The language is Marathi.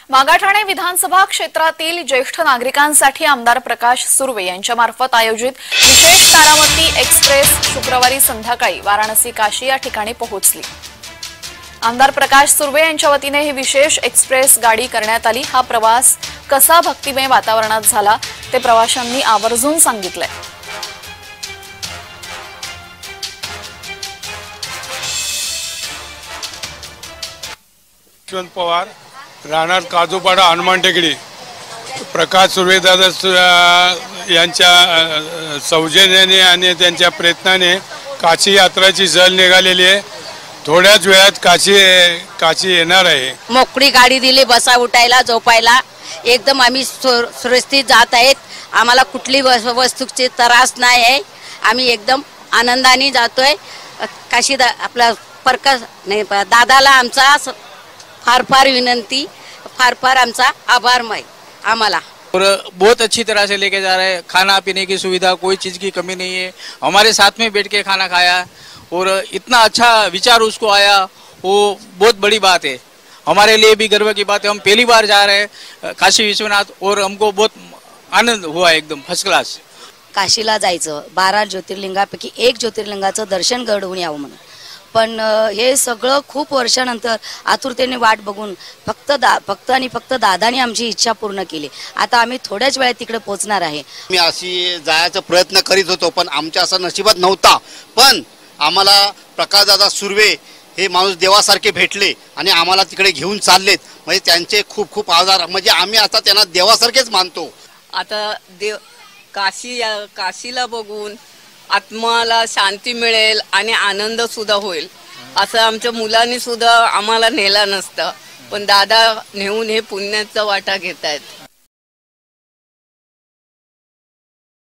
मागाठाणे विधानसभा क्षेत्रातील ज्येष्ठ नागरिकांसाठी आमदार प्रकाश सुर्वे यांच्यामार्फत आयोजित विशेष तारामती एक्सप्रेस शुक्रवारी संध्याकाळी वाराणसी काशी या ठिकाणी पोहोचली। आमदार प्रकाश सुर्वे यांच्या वतीने ही विशेष एक्सप्रेस गाडी करण्यात आली। हा प्रवास कसा भक्तिमय वातावरणात झाला ते प्रवाशांनी आवर्जून सांगितलंय। पवार राहणार काजूपाडा हनुमान टेकडी प्रकाश सुर्वे दादा यांच्या सौजन्याने आणि त्यांच्या प्रयत्नाने काशी यात्राची सहल निघालेली आहे। थोड्याच वेळात काशी येणार आहे। मोकळी गाडी दिली, बसा उठायला झोपायला एकदम आम्ही सुरक्षित जात आहेत। आम्हाला कुठली वस्तूची त्रास नाही आहे। आम्ही एकदम आनंदाने जातोय। काशी आपला प्रकाश नाही दादाला आमचा फार फार विनंती, फार फार आमचा आभारमय आम्हाला। और बहुत अच्छी तरह से लेके जा रहे हैं। खाना पीने की सुविधा, कोई चीज़ की कमी नहीं है। हमारे साथ में बैठ के खाना खाया और इतना अच्छा विचार उसको आया, वो बहुत बड़ी बात है। हमारे लिए भी गर्व की बात है। हम पहली बार जा रहे हैं काशी विश्वनाथ और हमको बहुत आनंद हुआ एकदम फर्स्ट क्लास। काशीला जायचं, 12 ज्योतिर्लिंगापैकी एक ज्योतिर्लिंगाचं दर्शन घडवून यावं म्हणून, पण हे सगळं खूप वर्षानंतर आतुरतेने वाट बघून फक्त दादानी आमची इच्छा पूर्ण केली। आता आम्ही थोड्याच वेळात तिकडे पोहोचणार आहे। मी अशी जायचा प्रयत्न करीत होतो, पण आमच्या असं नशिबात नव्हता। पण आम्हाला प्रकाशदादा सुर्वे हे माणूस देवासारखे भेटले आणि आम्हाला तिकडे घेऊन चाललेत। म्हणजे त्यांचे खूप खूप आभार। म्हणजे आम्ही आता त्यांना देवासारखेच मानतो। आता काशीला बघून आत्माला शांती मिळेल आणि आनंद सुद्धा होईल। असं आमच्या मुलांनी सुद्धा आम्हाला नेला नसतं, पण दादा नेऊन हे पुण्याचा वाटा घेतायत।